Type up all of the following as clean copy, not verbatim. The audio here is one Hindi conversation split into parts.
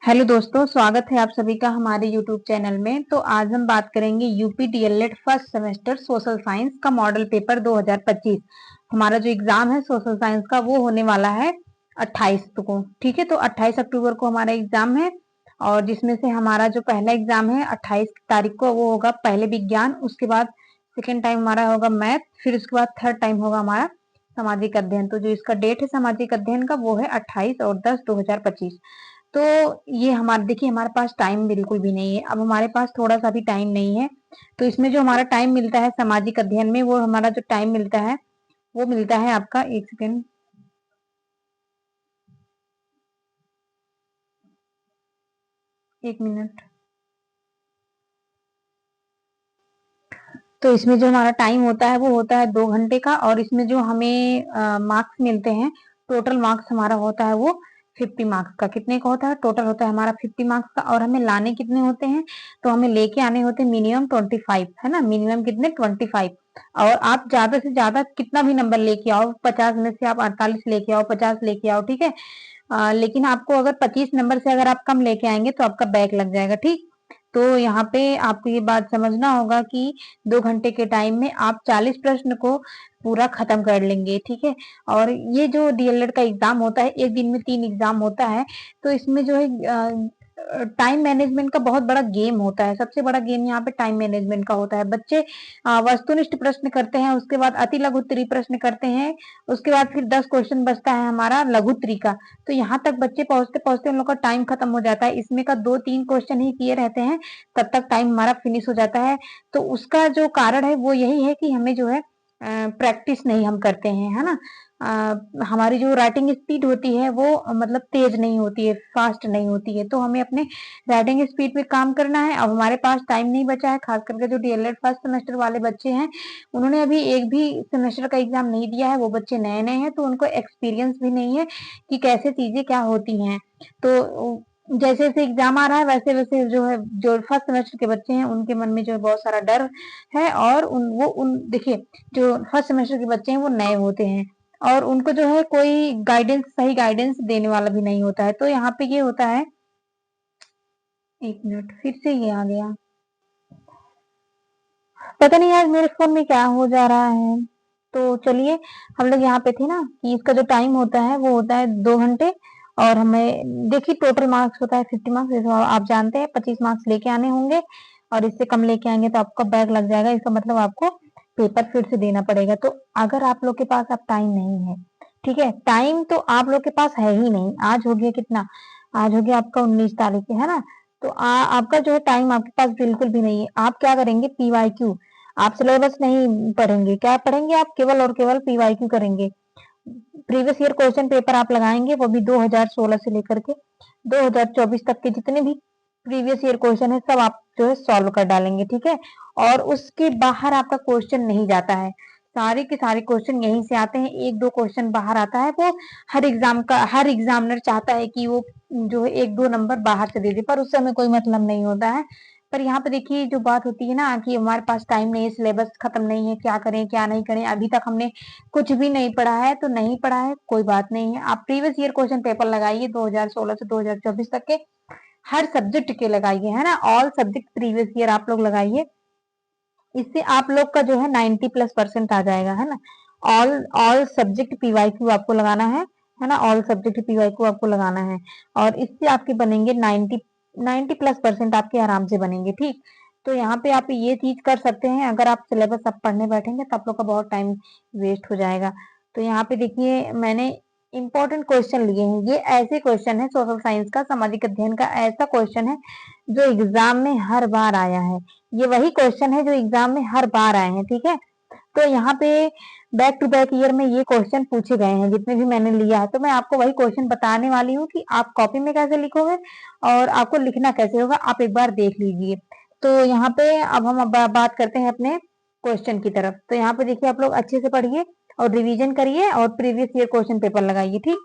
हेलो दोस्तों, स्वागत है आप सभी का हमारे यूट्यूब चैनल में। तो आज हम बात करेंगे UP DElEd first semester social science का मॉडल पेपर 2025। हमारा जो एग्जाम है सोशल साइंस का वो होने वाला है 28 को। ठीक है, तो 28 अक्टूबर को हमारा एग्जाम है और जिसमें से हमारा जो पहला एग्जाम है 28 तारीख को वो होगा पहले विज्ञान, उसके बाद सेकेंड टाइम हमारा होगा मैथ, फिर उसके बाद थर्ड टाइम होगा हमारा सामाजिक अध्ययन। तो जो इसका डेट है सामाजिक अध्ययन का वो है 28 और 10/2025। तो ये हमारा देखिए, हमारे पास टाइम बिल्कुल भी नहीं है। अब हमारे पास थोड़ा सा भी टाइम नहीं है, तो इसमें जो हमारा टाइम मिलता है सामाजिक अध्ययन में, वो हमारा जो टाइम मिलता है वो मिलता है आपका, एक सेकेंड, एक मिनट। तो इसमें जो हमारा टाइम होता है वो होता है 2 घंटे का, और इसमें जो हमें मार्क्स मिलते हैं, टोटल मार्क्स हमारा होता है वो 50 मार्क्स का। कितने का होता है? टोटल होता है हमारा 50 मार्क्स का। और हमें लाने कितने होते हैं? तो हमें लेके आने होते हैं मिनिमम 25, है ना। मिनिमम कितने? 25। और आप ज्यादा से ज्यादा कितना भी नंबर लेके आओ, 50 में से आप 48 लेके आओ, 50 लेके आओ, ठीक है। लेकिन आपको अगर 25 नंबर से अगर आप कम लेके आएंगे तो आपका बैक लग जाएगा, ठीक। तो यहाँ पे आपको ये बात समझना होगा कि 2 घंटे के टाइम में आप 40 प्रश्न को पूरा खत्म कर लेंगे, ठीक है। और ये जो डीएलएड का एग्जाम होता है, एक दिन में 3 एग्जाम होता है। तो इसमें जो है टाइम मैनेजमेंट का बहुत बड़ा गेम होता है। सबसे बड़ा गेम यहाँ पे टाइम मैनेजमेंट का होता है। बच्चे वस्तुनिष्ठ प्रश्न करते हैं, उसके बाद अति लघु उत्तरीय प्रश्न करते हैं, उसके बाद फिर 10 क्वेश्चन बचता है हमारा लघु उत्तरीय का। तो यहाँ तक बच्चे पहुंचते पहुंचते उन लोग का टाइम खत्म हो जाता है। इसमें का 2-3 क्वेश्चन ही किए रहते हैं, तब तक टाइम हमारा फिनिश हो जाता है। तो उसका जो कारण है वो यही है कि हमें जो है प्रैक्टिस नहीं हम करते हैं, है ना। हमारी जो राइटिंग स्पीड होती है वो मतलब तेज नहीं होती है, फास्ट नहीं होती है। तो हमें अपने राइटिंग स्पीड पे काम करना है। अब हमारे पास टाइम नहीं बचा है, खास करके जो डीएलएड फर्स्ट सेमेस्टर वाले बच्चे हैं, उन्होंने अभी एक भी सेमेस्टर का एग्जाम नहीं दिया है। वो बच्चे नए नए हैं, तो उनको एक्सपीरियंस भी नहीं है कि कैसे चीजें क्या होती हैं। तो जैसे जैसे एग्जाम आ रहा है वैसे वैसे जो है, जो फर्स्ट सेमेस्टर के बच्चे हैं उनके मन में जो है बहुत सारा डर है। और उन देखिए, जो फर्स्ट सेमेस्टर के बच्चे हैं वो नए होते हैं और उनको जो है कोई गाइडेंस, सही गाइडेंस देने वाला भी नहीं होता है। तो यहाँ पे ये होता है, एक मिनट, फिर से ये आ गया, पता नहीं आज मेरे फोन में क्या हो जा रहा है। तो चलिए, हम लोग यहाँ पे थे ना कि इसका जो टाइम होता है वो होता है 2 घंटे। और हमें देखिए टोटल मार्क्स होता है 50 मार्क्स, जैसे आप जानते हैं 25 मार्क्स लेके आने होंगे, और इससे कम लेके आएंगे तो आपका बैक लग जाएगा। इसका मतलब आपको पेपर फिर से देना पड़ेगा। तो अगर आप लोग के पास अब टाइम नहीं है, ठीक है, टाइम तो आप लोग के पास है ही नहीं। आज हो गया कितना? आज हो गया आपका 19 तारीख है ना। तो आपका जो है टाइम आपके पास बिल्कुल भी नहीं है। आप क्या करेंगे? पीवाईक्यू। आप सिलेबस नहीं पढ़ेंगे, क्या पढ़ेंगे आप? केवल और केवल पीवाईक्यू करेंगे। प्रीवियस ईयर क्वेश्चन पेपर आप लगाएंगे, वो भी 2016 से लेकर के 2024 तक के जितने भी प्रीवियस ईयर क्वेश्चन है सब आप जो है सॉल्व कर डालेंगे, ठीक है। और उसके बाहर आपका क्वेश्चन नहीं जाता है, सारे के सारे क्वेश्चन यहीं से आते हैं। 1-2 क्वेश्चन बाहर आता है, वो हर एग्जामिनर चाहता है कि वो जो है 1-2 नंबर बाहर से दे दे, पर उससे हमें कोई मतलब नहीं होता है। पर यहाँ पे देखिए जो बात होती है ना कि हमारे पास टाइम नहीं है, सिलेबस खत्म नहीं है, क्या करें क्या नहीं करें, अभी तक हमने कुछ भी नहीं पढ़ा है। तो नहीं पढ़ा है कोई बात नहीं है, आप प्रीवियस ईयर क्वेश्चन पेपर लगाइए 2016 से 2024 तक के, हर सब्जेक्ट के लगाइए, है ना। ऑल सब्जेक्ट प्रीवियस ईयर आप लोग लगाइए, इससे आप लोग का जो है 90+% आ जाएगा, है ना। ऑल ऑल सब्जेक्ट पीवाईक्यू आपको लगाना है ना। ऑल सब्जेक्ट पीवाईक्यू आपको लगाना है, और इससे आपके बनेंगे 90+% आपके आराम से बनेंगे, ठीक। तो यहाँ पे आप ये चीज कर सकते हैं। अगर आप सिलेबस अब पढ़ने बैठेंगे तो आप लोग का बहुत टाइम वेस्ट हो जाएगा। तो यहाँ पे देखिए मैंने इंपॉर्टेंट क्वेश्चन लिए हैं। ये ऐसे क्वेश्चन है सोशल साइंस का, सामाजिक अध्ययन का ऐसा क्वेश्चन है जो एग्जाम में हर बार आया है। ये वही क्वेश्चन है जो एग्जाम में हर बार आए हैं, ठीक है। तो यहाँ पे बैक टू बैक ईयर में ये क्वेश्चन पूछे गए हैं जितने भी मैंने लिया है। तो मैं आपको वही क्वेश्चन बताने वाली हूँ कि आप कॉपी में कैसे लिखोगे और आपको लिखना कैसे होगा, आप एक बार देख लीजिए। तो यहाँ पे अब हम बात करते हैं अपने क्वेश्चन की तरफ। तो यहाँ पे देखिए आप लोग अच्छे से पढ़िए और रिवीजन करिए और प्रीवियस ईयर क्वेश्चन पेपर लगाइए, ठीक।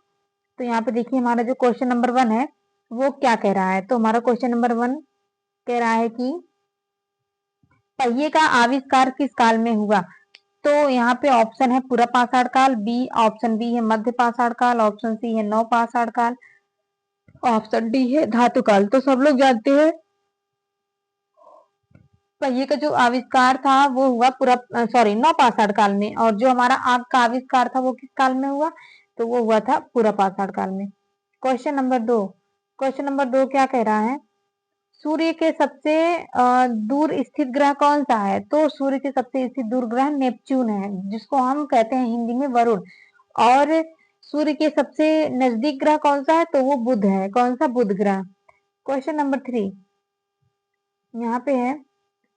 तो यहाँ पे देखिए हमारा जो क्वेश्चन नंबर 1 है वो क्या कह रहा है। तो हमारा क्वेश्चन नंबर 1 कह रहा है कि पहिए का आविष्कार किस काल में हुआ। तो यहाँ पे ऑप्शन है पूरा पाषाण काल, बी ऑप्शन बी है मध्य पाषाण काल, ऑप्शन सी है नव पाषाण काल, ऑप्शन डी है धातु काल। तो सब लोग जानते हैं पहिए का जो आविष्कार था वो हुआ पूरा सॉरी नवपाषाण काल में, और जो हमारा आग का आविष्कार था वो किस काल में हुआ, तो वो हुआ था पूरा पाषाण काल में। क्वेश्चन नंबर दो क्या कह रहा है, सूर्य के सबसे दूर स्थित ग्रह कौन सा है, तो सूर्य के सबसे स्थित दूर ग्रह नेपच्यून है, जिसको हम कहते हैं हिंदी में वरुण। और सूर्य के सबसे नजदीक ग्रह कौन सा है, तो वो बुध है। कौन सा, बुध ग्रह। क्वेश्चन नंबर 3 यहाँ पे है,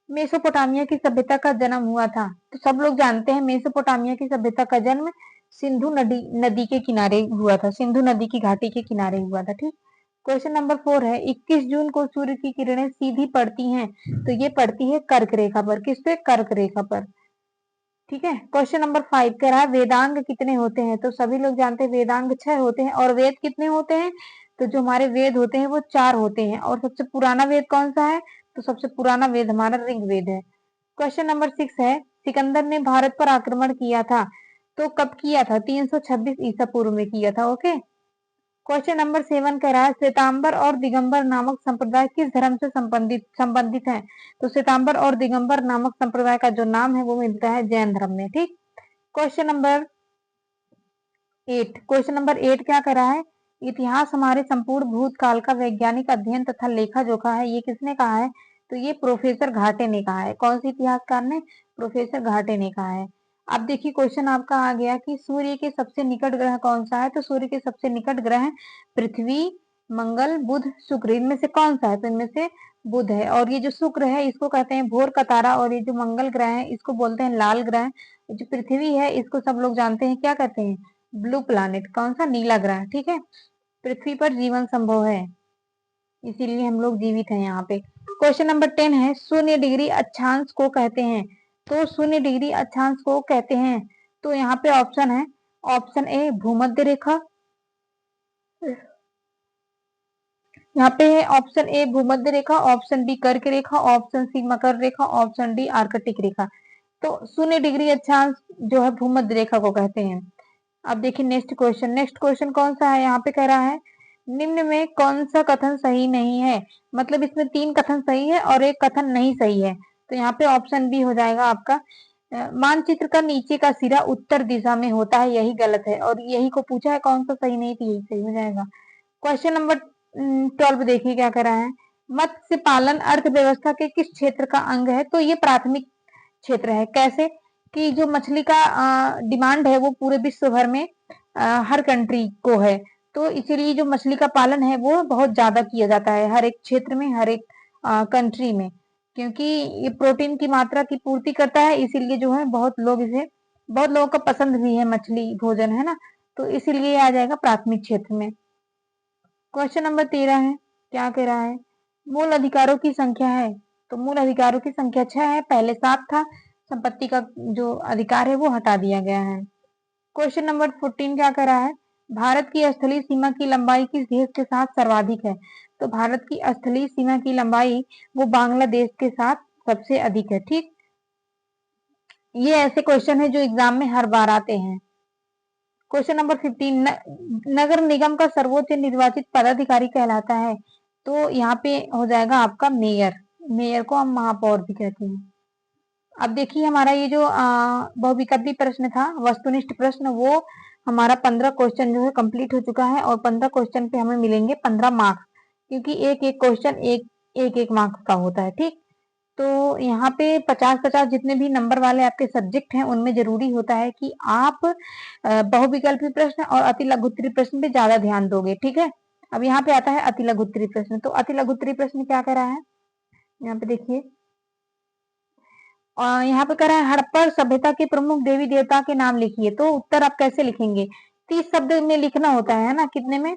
मेसोपोटामिया की सभ्यता का जन्म हुआ था, तो सब लोग जानते हैं मेसोपोटामिया की सभ्यता का जन्म सिंधु नदी के किनारे हुआ था, सिंधु नदी की घाटी के किनारे हुआ था। ठीक। क्वेश्चन नंबर 4 है, 21 जून को सूर्य की किरणें सीधी पड़ती हैं, तो ये पड़ती है कर्क रेखा पर। किस पे, कर्क रेखा पर। ठीक है। क्वेश्चन नंबर 5 कह रहा है वेदांग कितने होते हैं, तो सभी लोग जानते हैं वेदांग 6 होते हैं। और वेद कितने होते हैं, तो जो हमारे वेद होते हैं वो 4 होते हैं। और सबसे पुराना वेद कौन सा है, तो सबसे पुराना वेद हमारा ऋग्वेद है। क्वेश्चन नंबर 6 है, सिकंदर ने भारत पर आक्रमण किया था, तो कब किया था, 326 ईसा पूर्व में किया था। ओके। क्वेश्चन नंबर 7 कह रहा है श्वेतांबर और दिगंबर नामक संप्रदाय किस धर्म से संबंधित है, तो श्वेतांबर और दिगंबर नामक संप्रदाय का जो नाम है वो मिलता है जैन धर्म में। ठीक। क्वेश्चन नंबर 8 क्या कर रहा है, इतिहास हमारे संपूर्ण भूतकाल का वैज्ञानिक अध्ययन तथा लेखा जोखा है, ये किसने कहा है, तो ये प्रोफेसर घाटे ने कहा है। कौन सी इतिहासकार ने, प्रोफेसर घाटे ने कहा है। अब देखिए क्वेश्चन आपका आ गया कि सूर्य के सबसे निकट ग्रह कौन सा है, तो सूर्य के सबसे निकट ग्रह पृथ्वी, मंगल, बुध, शुक्र, इनमें से कौन सा है, तो इनमें से बुध है। और ये जो शुक्र है इसको कहते हैं भोर का तारा, और ये जो मंगल ग्रह है इसको बोलते हैं लाल ग्रह। जो पृथ्वी है इसको सब लोग जानते हैं क्या कहते हैं, ब्लू प्लैनेट। कौन सा, नीला ग्रह। ठीक है। पृथ्वी पर जीवन संभव है, इसीलिए हम लोग जीवित हैं यहाँ पे। क्वेश्चन नंबर 10 है, शून्य डिग्री अक्षांश को कहते हैं, तो शून्य डिग्री अक्षांश को कहते हैं, तो यहाँ पे ऑप्शन है, ऑप्शन ए भूमध्य रेखा, यहाँ पे है ऑप्शन ए भूमध्य रेखा, ऑप्शन बी कर्क रेखा, ऑप्शन सी मकर रेखा, ऑप्शन डी आर्कटिक रेखा। तो शून्य डिग्री अक्षांश जो है भूमध्य रेखा को कहते हैं। अब देखिए नेक्स्ट क्वेश्चन कौन सा है, यहाँ पे कह रहा है निम्न में कौन सा कथन सही नहीं है, मतलब इसमें 3 कथन सही है और एक कथन नहीं सही है। तो यहाँ पे ऑप्शन बी हो जाएगा आपका, मानचित्र का नीचे का सिरा उत्तर दिशा में होता है, यही गलत है। और यही को पूछा है कौन सा सही नहीं, तो यही सही हो जाएगा। क्वेश्चन नंबर 12 देखिए क्या कर रहा है, मत्स्य पालन अर्थव्यवस्था के किस क्षेत्र का अंग है, तो ये प्राथमिक क्षेत्र है। कैसे, कि जो मछली का डिमांड है वो पूरे विश्व भर में हर कंट्री को है, तो इसीलिए जो मछली का पालन है वो बहुत ज्यादा किया जाता है हर एक क्षेत्र में, हर एक कंट्री में, क्योंकि ये प्रोटीन की मात्रा की पूर्ति करता है, इसीलिए जो है बहुत लोगों का पसंद भी है मछली भोजन, है ना, तो इसीलिए आ जाएगा प्राथमिक क्षेत्र में। क्वेश्चन नंबर 13 है, क्या कह रहा है, मूल अधिकारों की संख्या है, तो मूल अधिकारों की संख्या 6 है, पहले 7 था, संपत्ति का जो अधिकार है वो हटा दिया गया है। क्वेश्चन नंबर 14 क्या कर रहा है, भारत की स्थलीय सीमा की लंबाई किस देश के साथ सर्वाधिक है, तो भारत की स्थलीय सीमा की लंबाई वो बांग्लादेश के साथ सबसे अधिक है। ठीक। ये ऐसे क्वेश्चन है जो एग्जाम में हर बार आते हैं। क्वेश्चन नंबर 15 नगर निगम का सर्वोच्च निर्वाचित पदाधिकारी कहलाता है, तो यहाँ पे हो जाएगा आपका मेयर। मेयर को हम महापौर भी कहते हैं। अब देखिए हमारा ये जो बहुविकल्पी प्रश्न था, वस्तुनिष्ठ प्रश्न, वो हमारा 15 क्वेश्चन जो है कंप्लीट हो चुका है, और 15 क्वेश्चन पे हमें मिलेंगे 15 मार्क्स, क्योंकि एक एक क्वेश्चन एक मार्क्स का होता है। ठीक। तो यहाँ पे 50-50 जितने भी नंबर वाले आपके सब्जेक्ट हैं उनमें जरूरी होता है कि आप बहुविकल्पी प्रश्न और अति लघुत्तरीय प्रश्न पे ज्यादा ध्यान दोगे। ठीक है। अब यहाँ पे आता है अति लघुत्तरीय प्रश्न, तो अति लघुत्तरीय प्रश्न क्या कर रहा है, यहाँ पे देखिए यहाँ पे कह रहा है हड़प्पा सभ्यता के प्रमुख देवी देवता के नाम लिखिए, तो उत्तर आप कैसे लिखेंगे, 30 शब्द में लिखना होता है ना, कितने में,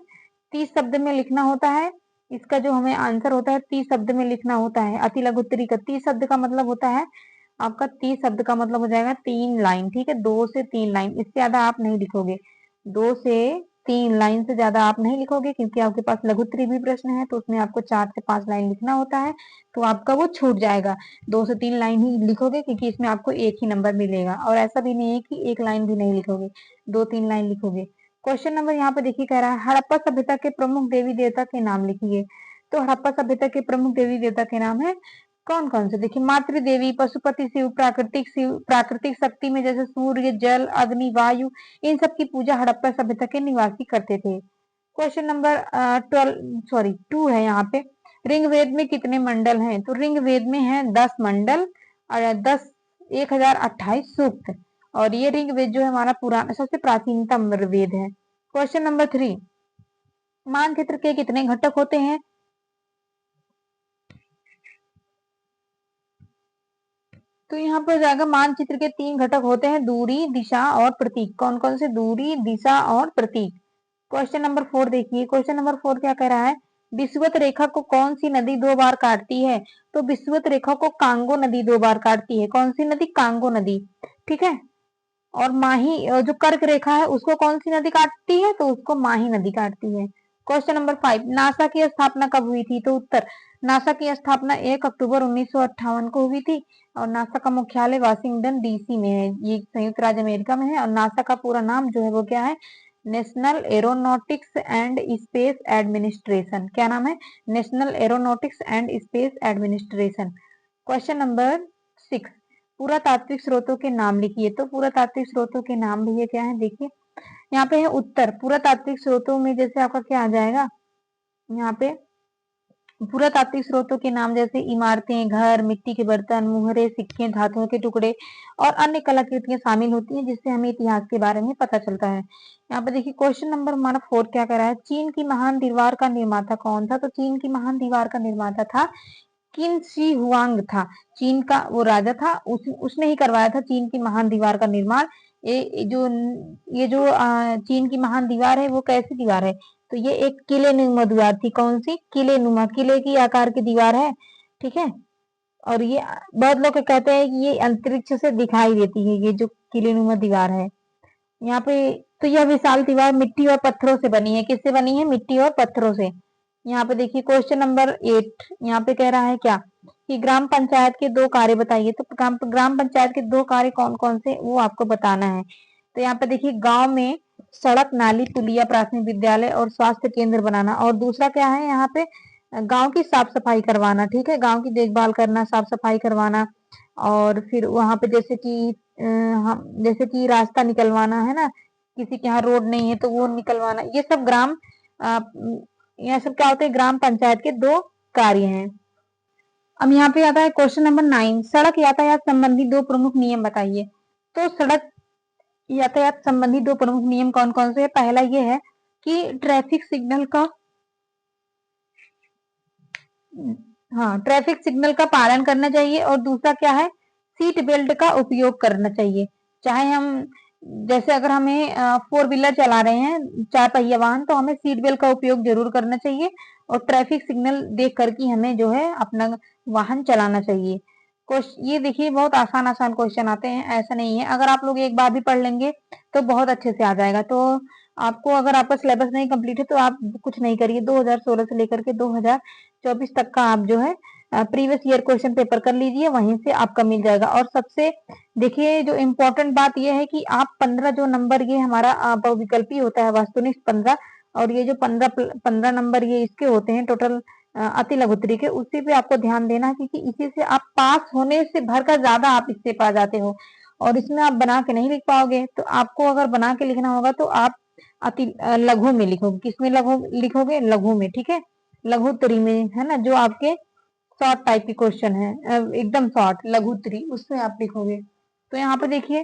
30 शब्द में लिखना होता है। इसका जो हमें आंसर होता है 30 शब्द में लिखना होता है। अति लघुत्तरी का 30 शब्द का मतलब होता है आपका, 30 शब्द का मतलब हो जाएगा 3 लाइन। ठीक है, 2 से 3 लाइन, इससे ज्यादा आप नहीं लिखोगे, 2 से 3 लाइन से ज्यादा आप नहीं लिखोगे, क्योंकि आपके पास लघुत्तरी भी प्रश्न है तो उसमें आपको 4 से 5 लाइन लिखना होता है, तो आपका वो छूट जाएगा। 2 से 3 लाइन ही लिखोगे, क्योंकि इसमें आपको एक ही नंबर मिलेगा, और ऐसा भी नहीं है कि एक लाइन भी नहीं लिखोगे, 2-3 लाइन लिखोगे। क्वेश्चन नंबर यहाँ पे देखिए कह रहा है हड़प्पा सभ्यता के प्रमुख देवी देवता के नाम लिखिए। तो हड़प्पा सभ्यता के प्रमुख देवी देवता के नाम है कौन कौन से, देखिए मातृ देवी, पशुपति शिव, प्राकृतिक शक्ति में जैसे सूर्य, जल, अग्नि, वायु, इन सब की पूजा हड़प्पा सभ्यता के निवासी करते थे। क्वेश्चन नंबर 2 है यहाँ पे, ऋग्वेद में कितने मंडल हैं? तो ऋग्वेद में है 10 मंडल और 1028 सूक्त, और ये ऋग्वेद जो है हमारा पुराना सबसे प्राचीनतम वेद है। क्वेश्चन नंबर 3, मानचित्र के कितने घटक होते हैं? तो यहाँ पर जाएगा मानचित्र के 3 घटक होते हैं, दूरी, दिशा और प्रतीक। कौन कौन से? दूरी, दिशा और प्रतीक। क्वेश्चन नंबर 4 देखिए, क्वेश्चन नंबर 4 क्या कह रहा है, विषुवत रेखा को कौन सी नदी 2 बार काटती है? तो विषुवत रेखा को कांगो नदी 2 बार काटती है। कौन सी नदी? कांगो नदी, ठीक है। और माही जो कर्क रेखा है उसको कौन सी नदी काटती है? तो उसको माही नदी काटती है। क्वेश्चन नंबर 5, नासा की स्थापना कब हुई थी? तो उत्तर, नासा की स्थापना 1 अक्टूबर 1958 को हुई थी, और नासा का मुख्यालय वाशिंगटन डीसी में है, ये संयुक्त राज्य अमेरिका में है। और नासा का पूरा नाम जो है वो क्या है? National aeronautics and space administration. क्या नाम है? National aeronautics and space administration. Question number 6, पुरातात्विक स्रोतों के नाम लिखिए। तो पुरातात्विक स्रोतों के नाम भैया क्या है, देखिए यहाँ पे है उत्तर। पुरातात्विक स्रोतों में जैसे आपका क्या आ जाएगा, यहाँ पे पुरातात्विक स्रोतों के नाम जैसे इमारतें, घर, मिट्टी के बर्तन, मुहरे, सिक्के, धातुओं के टुकड़े और अन्य कलाकृतियां शामिल होती हैं, जिससे हमें इतिहास के बारे में पता चलता है। यहाँ पे देखिए क्वेश्चन नंबर हमारा 4 क्या कह रहा है, चीन की महान दीवार का निर्माता कौन था? तो चीन की महान दीवार का निर्माता था किन शी हुआंग था। चीन का वो राजा था, उसने ही करवाया था चीन की महान दीवार का निर्माण। ये जो चीन की महान दीवार है वो कैसी दीवार है? तो ये एक किले नुमा दीवार थी। कौन सी? किले नुमा, किले की आकार की दीवार है, ठीक है। और ये बहुत लोग कहते हैं कि ये अंतरिक्ष से दिखाई देती है, ये जो किले नुमा दीवार है यहाँ पे। तो यह विशाल दीवार मिट्टी और पत्थरों से बनी है। किससे बनी है? मिट्टी और पत्थरों से। यहाँ पे देखिए क्वेश्चन नंबर 8, यहाँ पे कह रहा है क्या कि ग्राम पंचायत के 2 कार्य बताइए। तो ग्राम पंचायत के 2 कार्य कौन कौन से वो आपको बताना है। तो यहाँ पे देखिए गांव में सड़क, नाली, पुलिया, प्राथमिक विद्यालय और स्वास्थ्य केंद्र बनाना, और दूसरा क्या है यहाँ पे गांव की साफ सफाई करवाना, ठीक है, गांव की देखभाल करना, साफ सफाई करवाना। और फिर वहां पे जैसे कि रास्ता निकलवाना है ना, किसी के यहाँ रोड नहीं है तो वो निकलवाना, ये सब यह सब क्या होते हैं? ग्राम पंचायत के 2 कार्य हैं। अब यहाँ पे आता है क्वेश्चन नंबर 9, सड़क यातायात संबंधी 2 प्रमुख नियम बताइए। तो सड़क यातायात संबंधी 2 प्रमुख नियम कौन कौन से है? पहला ये है कि ट्रैफिक सिग्नल का पालन करना चाहिए, और दूसरा क्या है? सीट बेल्ट का उपयोग करना चाहिए। चाहे हम जैसे अगर हमें 4 व्हीलर चला रहे हैं, 4 पहिया वाहन, तो हमें सीट बेल्ट का उपयोग जरूर करना चाहिए, और ट्रैफिक सिग्नल देख कर के हमें जो है अपना वाहन चलाना चाहिए। ये देखिए बहुत आसान आसान क्वेश्चन आते हैं, ऐसा नहीं है, अगर आप लोग एक बार भी पढ़ लेंगे तो बहुत अच्छे से आ जाएगा। तो आपको अगर आपका सिलेबस नहीं कंप्लीट है तो आप कुछ नहीं करिए, 2016 से लेकर के 2024 तक का आप जो है प्रीवियस ईयर क्वेश्चन पेपर कर लीजिए, वहीं से आपका मिल जाएगा। और सबसे देखिए जो इम्पोर्टेंट बात यह है कि आप 15 जो नंबर ये हमारा बहुविकल्पी होता है वस्तुनिष्ठ 15, और ये जो 15 नंबर ये इसके होते हैं टोटल अति लघुत्तरी के, उसी पे आपको ध्यान देना है, क्योंकि इसी से आप पास होने से भरकर ज्यादा आप इससे पा जाते हो, और इसमें आप बना के नहीं लिख पाओगे। तो आपको अगर बना के लिखना होगा तो आप अति लघु में लिखोगे। किसमें लघु लिखोगे? लघु में, ठीक है, लघुत्तरी में, है ना, जो आपके शॉर्ट टाइप की क्वेश्चन है, एकदम शॉर्ट लघुत्तरी, उसमें आप लिखोगे। तो यहाँ पे देखिए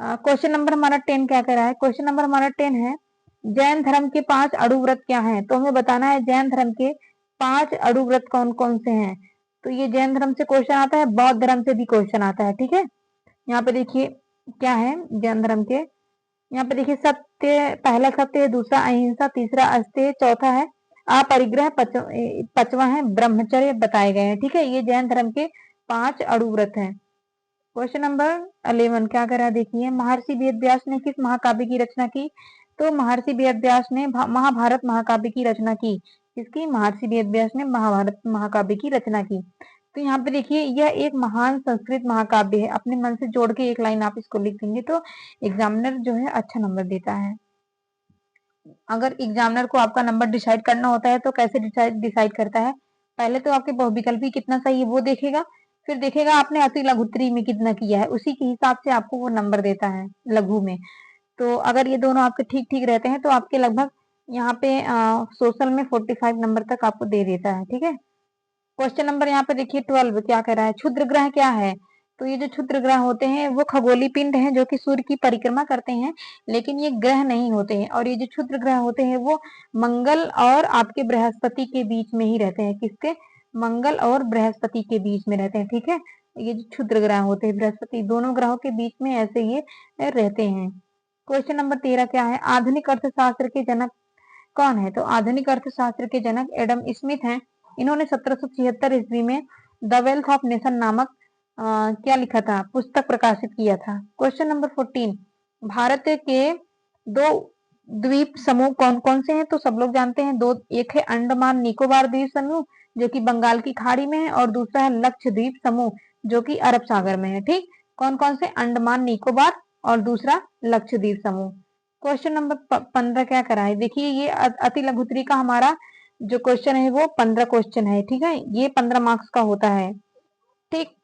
क्वेश्चन नंबर हमारा 10 क्या कह रहा है, क्वेश्चन नंबर हमारा 10 है जैन धर्म के 5 अड़ु व्रत क्या हैं। तो हमें बताना है जैन धर्म के 5 अड़ु व्रत कौन कौन से हैं। तो ये जैन धर्म से क्वेश्चन आता है, बौद्ध धर्म से भी क्वेश्चन आता है, ठीक है। यहाँ पे देखिए क्या है जैन धर्म के, यहाँ पे देखिए सत्य, पहला सत्य है, दूसरा अहिंसा, तीसरा अस्तेय, चौथा है अपरिग्रह, पांचवा है ब्रह्मचर्य बताए गए हैं, ठीक है। ये जैन धर्म के 5 अड़ु व्रत हैं। क्वेश्चन नंबर 11 क्या कर रहा है, देखिए महर्षि वेद व्यास ने किस महाकाव्य की रचना की। तो महर्षि वेद व्यास ने महाभारत महाकाव्य की रचना की। किसकी? महर्षि वेद व्यास ने महाभारत महाकाव्य की रचना की। तो यहाँ पे देखिए यह एक महान संस्कृत महाकाव्य है, अपने मन से जोड़ के एक लाइन आप इसको लिख देंगे तो एग्जामिनर जो है अच्छा नंबर देता है। अगर एग्जामिनर को आपका नंबर डिसाइड करना होता है तो कैसे डिसाइड करता है, पहले तो आपके बहुविकल्पी कितना सही है वो देखेगा, फिर देखेगा आपने अति लघुत्तरी में कितना किया है, उसी के हिसाब से आपको वो नंबर देता है लघु में। तो अगर ये दोनों आपके ठीक ठीक रहते हैं तो आपके लगभग यहाँ पे सोशल में 45 नंबर तक आपको दे देता है। ठीक है, क्वेश्चन नंबर यहाँ पे देखिए 12 क्या कह रहा है, क्षुद्र ग्रह क्या है। तो ये जो क्षुद्र ग्रह होते हैं वो खगोलीय पिंड हैं जो कि सूर्य की परिक्रमा करते हैं, लेकिन ये ग्रह नहीं होते हैं। और ये जो क्षुद्र ग्रह होते हैं वो मंगल और आपके बृहस्पति के बीच में ही रहते हैं। किसके? मंगल और बृहस्पति के बीच में रहते हैं। ठीक है, ये जो क्षुद्र ग्रह होते हैं बृहस्पति दोनों ग्रहों के बीच में ऐसे ये रहते हैं। क्वेश्चन नंबर 13 क्या है, आधुनिक अर्थशास्त्र के जनक कौन है। तो आधुनिक अर्थशास्त्र के जनक एडम स्मिथ हैं। इन्होंने 1776 ईस्वी में द वेल्थ ऑफ नेशन नामक क्या लिखा था, पुस्तक प्रकाशित किया था। क्वेश्चन नंबर 14, भारत के दो द्वीप समूह कौन कौन से हैं। तो सब लोग जानते हैं दो, एक है अंडमान निकोबार द्वीप समूह जो कि बंगाल की खाड़ी में है, और दूसरा है लक्षद्वीप समूह जो कि अरब सागर में है। ठीक, कौन कौन से, अंडमान निकोबार और दूसरा लक्षद्वीप समूह। क्वेश्चन नंबर 15 क्या करा है, देखिए ये अति लघुत्तरी का हमारा जो क्वेश्चन है वो 15 क्वेश्चन है। ठीक है, ये 15 मार्क्स का होता है। ठीक,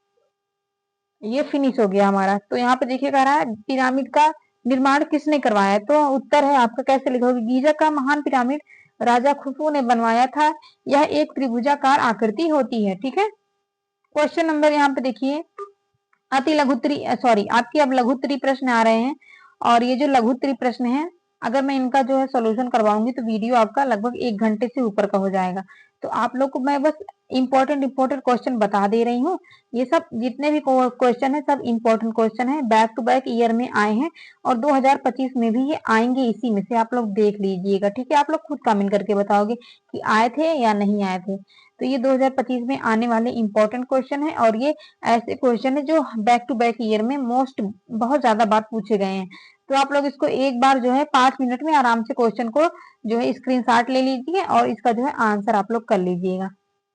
ये फिनिश हो गया हमारा। तो यहाँ पे देखिए कह रहा है पिरामिड का निर्माण किसने करवाया। तो उत्तर है आपका, कैसे लिखोगे, गीजा का महान पिरामिड राजा खुफू ने बनवाया था। यह एक त्रिभुजाकार आकृति होती है। ठीक है, क्वेश्चन नंबर यहाँ पे देखिए अति लघुत्तरी सॉरी आपके अब लघुत्तरी प्रश्न आ रहे हैं। और ये जो लघुत्तरी प्रश्न है अगर मैं इनका जो है सोल्यूशन करवाऊंगी तो वीडियो आपका लगभग 1 घंटे से ऊपर का हो जाएगा। तो आप लोग को मैं बस इंपॉर्टेंट क्वेश्चन बता दे रही हूँ। ये सब जितने भी क्वेश्चन है सब इंपॉर्टेंट क्वेश्चन है, बैक टू बैक ईयर में आए हैं और 2025 में भी ये आएंगे। इसी में से आप लोग देख लीजिएगा। ठीक है, आप लोग खुद कमेंट करके बताओगे कि आए थे या नहीं आए थे। तो ये 2025 में आने वाले इंपॉर्टेंट क्वेश्चन है और ये ऐसे क्वेश्चन है जो बैक टू बैक ईयर में बहुत ज्यादा बार पूछे गए हैं। तो आप लोग इसको एक बार जो है 5 मिनट में आराम से क्वेश्चन को जो है स्क्रीनशॉट ले लीजिए और इसका जो है आंसर आप लोग कर लीजिएगा।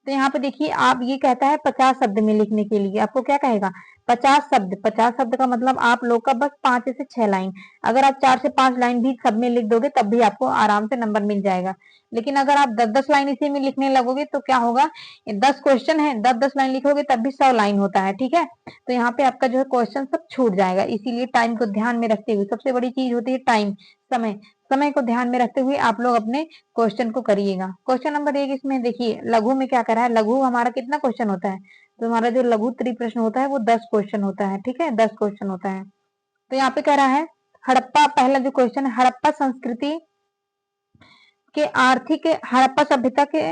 तो यहाँ पे देखिए आप ये कहता है 50 शब्द में लिखने के लिए आपको क्या कहेगा, 50 शब्द। 50 शब्द का मतलब आप लोग का बस 5 से 6 लाइन। अगर आप 4 से 5 लाइन भी सब में लिख दोगे तब भी आपको आराम से नंबर मिल जाएगा। लेकिन अगर आप 10-10 लाइन इसी में लिखने लगोगे तो क्या होगा, 10 क्वेश्चन है 10-10 लाइन लिखोगे तब भी 100 लाइन होता है। ठीक है, तो यहाँ पे आपका जो है क्वेश्चन सब छूट जाएगा। इसीलिए टाइम को ध्यान में रखते हुए, सबसे बड़ी चीज होती है टाइम, समय। समय को ध्यान में रखते हुए आप लोग अपने क्वेश्चन को करिएगा। क्वेश्चन नंबर 1 इसमें देखिए लघु में क्या करा है, लघु हमारा कितना क्वेश्चन होता है। तो हमारा जो लघु प्रश्न होता है वो 10 क्वेश्चन होता है। ठीक है, 10 क्वेश्चन होता है। तो यहाँ पे कह रहा है हड़प्पा, पहला जो क्वेश्चन है, हड़प्पा संस्कृति के आर्थिक, हड़प्पा सभ्यता के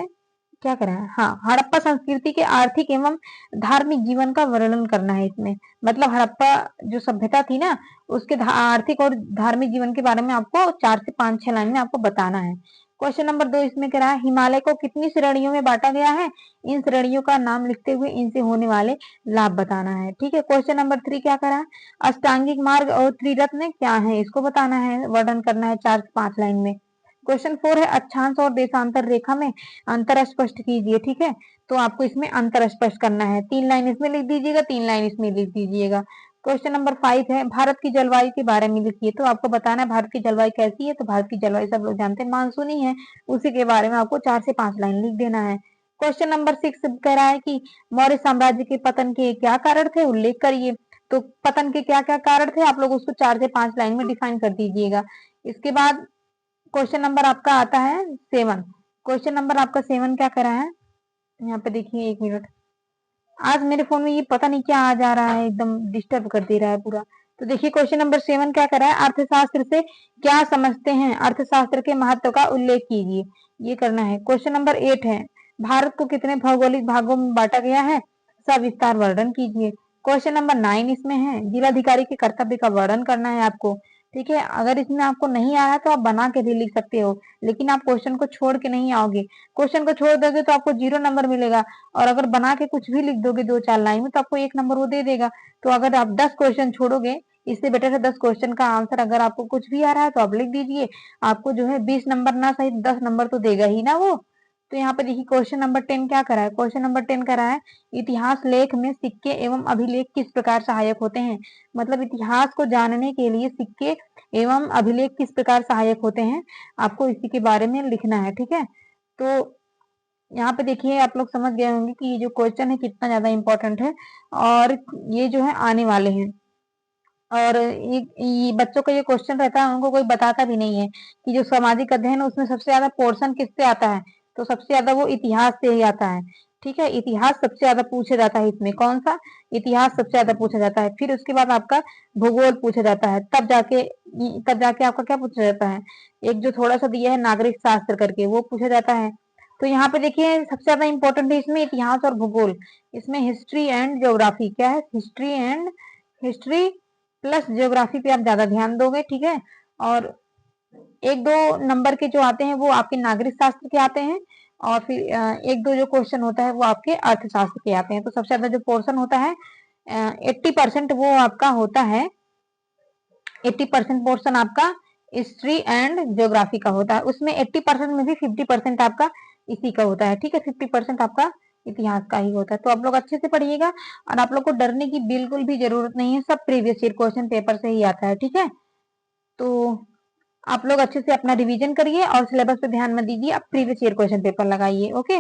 क्या करा है, हाँ, हड़प्पा संस्कृति के आर्थिक एवं धार्मिक जीवन का वर्णन करना है इसमें। मतलब हड़प्पा जो सभ्यता थी ना उसके आर्थिक और धार्मिक जीवन के बारे में आपको 4 से 5-6 लाइन में आपको बताना है। क्वेश्चन नंबर 2 इसमें कह रहा है हिमालय को कितनी श्रेणियों में बांटा गया है, इन श्रेणियों का नाम लिखते हुए इनसे होने वाले लाभ बताना है। ठीक है, क्वेश्चन नंबर 3 क्या करा है, अष्टांगिक मार्ग और त्रिरत्न क्या है इसको बताना है, वर्णन करना है 4 से 5 लाइन में। क्वेश्चन 4 है अक्षांश और देशांतर रेखा में अंतर स्पष्ट कीजिए। ठीक है, तो आपको इसमें अंतर स्पष्ट करना है, 3 लाइन इसमें लिख दीजिएगा, 3 लाइन इसमें लिख दीजिएगा। क्वेश्चन नंबर 5 है भारत की जलवायु के बारे में लिखिए। तो आपको बताना है भारत की जलवायु कैसी है। तो भारत की जलवायु सब लोग जानते हैं मानसूनी है, उसी के बारे में आपको 4 से 5 लाइन लिख देना है। क्वेश्चन नंबर 6 कह रहा है कि मौर्य साम्राज्य के पतन के क्या कारण थे, उल्लेख करिए। तो पतन के क्या क्या कारण थे आप लोग उसको 4 से 5 लाइन में डिफाइन कर दीजिएगा। इसके बाद क्वेश्चन नंबर आपका आता है 7। क्वेश्चन नंबर आपका 7 क्या करा है, यहाँ पे देखिए 1 मिनट, आज मेरे फोन में ये पता नहीं क्या आ जा रहा है, एकदम डिस्टर्ब कर दे रहा है पूरा। तो देखिए क्वेश्चन नंबर 7 क्या करा है, अर्थशास्त्र से क्या समझते हैं, अर्थशास्त्र के महत्व का उल्लेख कीजिए, ये करना है। क्वेश्चन नंबर 8 है भारत को कितने भौगोलिक भागों में बांटा गया है, सविस्तार वर्णन कीजिए। क्वेश्चन नंबर 9 इसमें है जिलाधिकारी के कर्तव्य का वर्णन करना है आपको। ठीक है, अगर इसमें आपको नहीं आया तो आप बना के भी लिख सकते हो, लेकिन आप क्वेश्चन को छोड़ के नहीं आओगे। क्वेश्चन को छोड़ दोगे तो आपको 0 नंबर मिलेगा, और अगर बना के कुछ भी लिख दोगे 2-4 लाइन में तो आपको 1 नंबर वो दे देगा। तो अगर आप 10 क्वेश्चन छोड़ोगे, इससे बेटर है 10 क्वेश्चन का आंसर अगर आपको कुछ भी आ रहा है तो आप लिख दीजिए, आपको जो है 20 नंबर ना सही 10 नंबर तो देगा ही ना वो। तो यहाँ पे देखिए क्वेश्चन नंबर 10 क्या करा है, क्वेश्चन नंबर 10 करा है इतिहास लेख में सिक्के एवं अभिलेख किस प्रकार सहायक होते हैं। मतलब इतिहास को जानने के लिए सिक्के एवं अभिलेख किस प्रकार सहायक होते हैं, आपको इसी के बारे में लिखना है। ठीक है, तो यहाँ पे देखिए आप लोग समझ गए होंगे कि ये जो क्वेश्चन है कितना ज्यादा इंपॉर्टेंट है और ये जो है आने वाले हैं। और ये बच्चों का ये क्वेश्चन रहता है, उनको कोई बताता भी नहीं है कि जो सामाजिक अध्ययन है उसमें सबसे ज्यादा पोर्शन किससे आता है, तो सबसे ज्यादा वो इतिहास से ही आता है। ठीक है, इतिहास सबसे ज्यादा पूछा जाता है इसमें, कौन सा, इतिहास सबसे ज्यादा पूछा जाता है। फिर उसके बाद आपका भूगोल पूछा जाता है, तब जाके आपका क्या पूछा जाता है, एक जो थोड़ा सा दिया है नागरिक शास्त्र करके वो पूछा जाता है। तो यहाँ पे देखिए सबसे ज्यादा इंपॉर्टेंट है इसमें इतिहास और भूगोल, इसमें हिस्ट्री एंड ज्योग्राफी, क्या है, हिस्ट्री प्लस ज्योग्राफी पे आप ज्यादा ध्यान दोगे। ठीक है, और एक दो नंबर के जो आते हैं वो आपके नागरिक शास्त्र के आते हैं, और फिर एक दो जो क्वेश्चन होता है वो आपके अर्थशास्त्र के आते हैं। तो सबसे ज्यादा जो पोर्शन होता है 80% वो आपका होता है, 80% पोर्शन आपका हिस्ट्री एंड ज्योग्राफी का होता है। उसमें 80% में भी 50% आपका इसी का होता है। ठीक है, 50% आपका इतिहास का ही होता है। तो आप लोग अच्छे से पढ़िएगा और आप लोग को डरने की बिल्कुल भी जरूरत नहीं है, सब प्रीवियस ईयर क्वेश्चन पेपर से ही आता है। ठीक है, तो आप लोग अच्छे से अपना रिवीजन करिए और सिलेबस पे ध्यान मत दीजिए, आप प्रीवियस ईयर क्वेश्चन पेपर लगाइए। ओके।